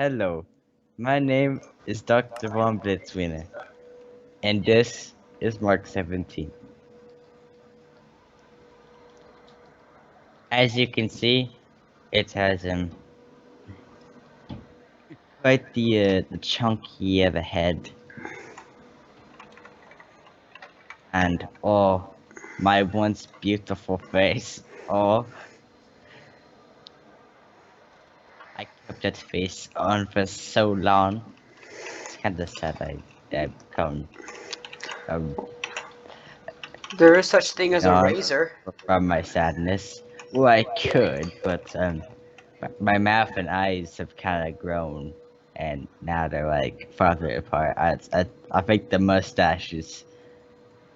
Hello, my name is Dr. Von BlitzWiener, and this is Mark 17. As you can see, it has quite the chunky of a head, and my once beautiful face. I kept that face on for so long. It's kind of sad I've come um, There is such thing as a on razor. from my sadness. Well, I could, but my mouth and eyes have kind of grown, and now they're like farther apart. I think the mustache is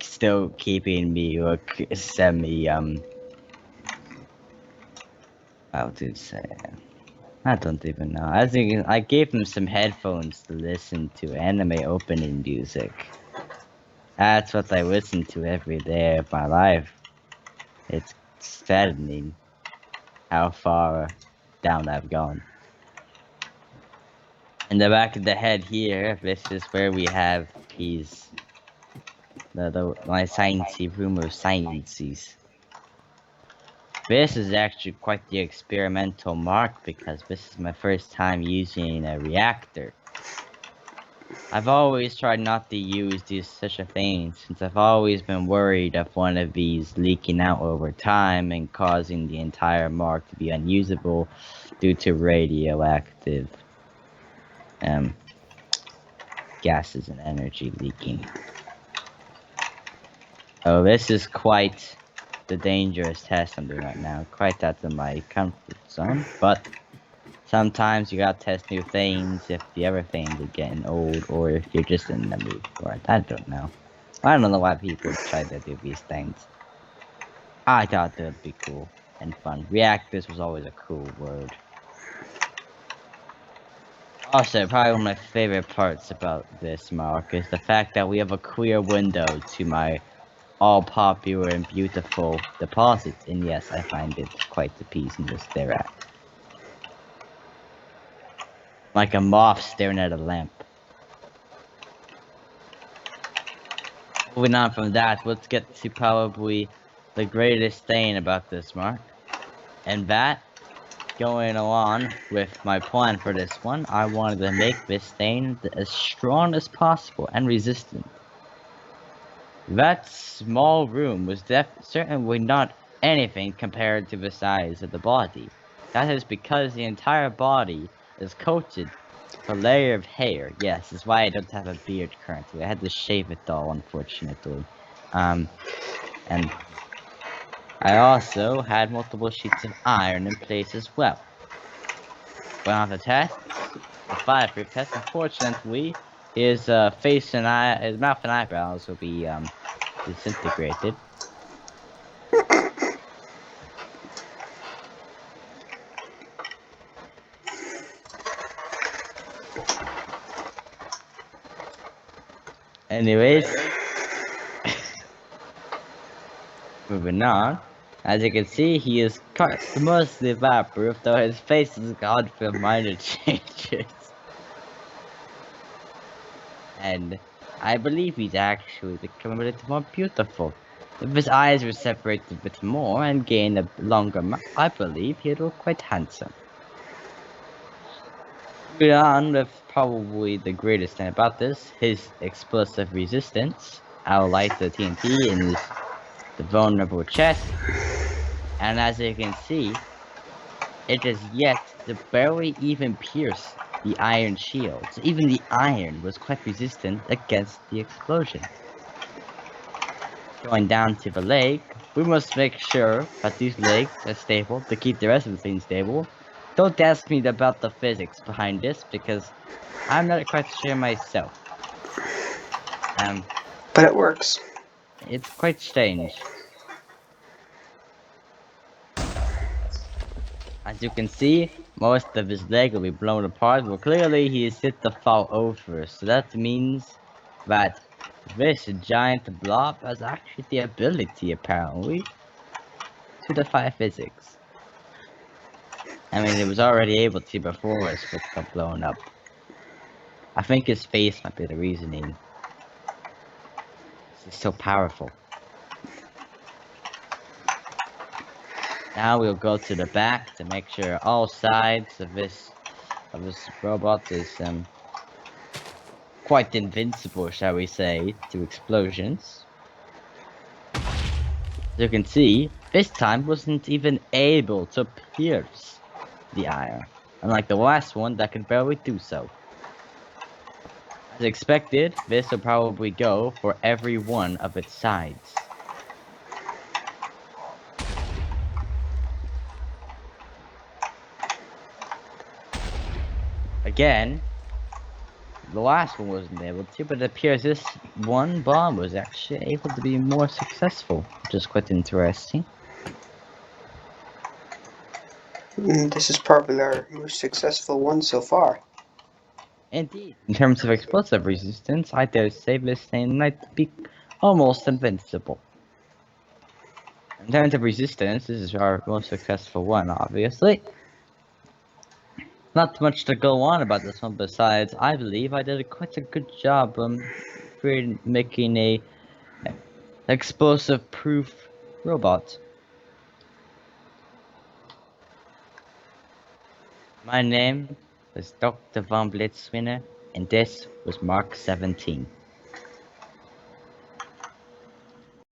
still keeping me look semi how to say it? I don't even know. I gave him some headphones to listen to anime opening music. That's what I listen to every day of my life. It's saddening how far down I've gone. In the back of the head here, this is where we have his my sciencey room of sciences. This is actually quite the experimental mark because this is my first time using a reactor. I've always tried not to use these such a thing since I've always been worried of one of these leaking out over time and causing the entire mark to be unusable due to radioactive gases and energy leaking. Oh, this is quite the dangerous test I'm doing right now. Quite out of my comfort zone, but sometimes you gotta test new things if the other things are getting old or if you're just in the mood for it. I don't know. I don't know why people try to do these things. I thought that would be cool and fun. Reactors was always a cool word. Also, probably one of my favorite parts about this mark is the fact that we have a clear window to my all popular and beautiful deposits, and yes, I find it quite appeasing to stare at. Like a moth staring at a lamp. Moving on from that, let's get to probably the greatest thing about this mark. And that, going along with my plan for this one, I wanted to make this thing as strong as possible and resistant. That small room was certainly not anything compared to the size of the body. That is because the entire body is coated with a layer of hair. Yes, that's why I don't have a beard currently. I had to shave it all, unfortunately. And I also had multiple sheets of iron in place as well. Went on the test, the fireproof test. Unfortunately, his face and his mouth and eyebrows will be disintegrated. Anyways, moving on. As you can see, he is mostly fireproof, though his face has gone through minor changes. And I believe he's actually becoming a little more beautiful. If his eyes were separated a bit more and gained a longer mouth, I believe he'd look quite handsome. Moving on with probably the greatest thing about this, his explosive resistance. I'll light the TNT in the vulnerable chest, and as you can see, it is yet to barely even pierce the iron shield. So even the iron was quite resistant against the explosion. Going down to the leg, we must make sure that these legs are stable to keep the rest of the thing stable. Don't ask me about the physics behind this because I'm not quite sure myself. But it works. It's quite strange. As you can see, most of his leg will be blown apart, but clearly he is set to fall over, so that means that this giant blob has actually the ability, apparently, to defy physics. I mean, it was already able to before his foot got blown up. I think his face might be the reasoning. He's so powerful. Now we'll go to the back to make sure all sides of this robot is quite invincible, shall we say, to explosions. As you can see, this time wasn't even able to pierce the iron, unlike the last one that could barely do so. As expected, this will probably go for every one of its sides. Again, the last one wasn't able to, but it appears this one bomb was actually able to be more successful, which is quite interesting. This is probably our most successful one so far. Indeed, in terms of explosive resistance, I dare say this thing might be almost invincible. In terms of resistance, this is our most successful one, obviously. Not much to go on about this one besides, I believe I did quite a good job making a explosive-proof robot. My name was Dr. von BlitzWiener, and this was Mark 17.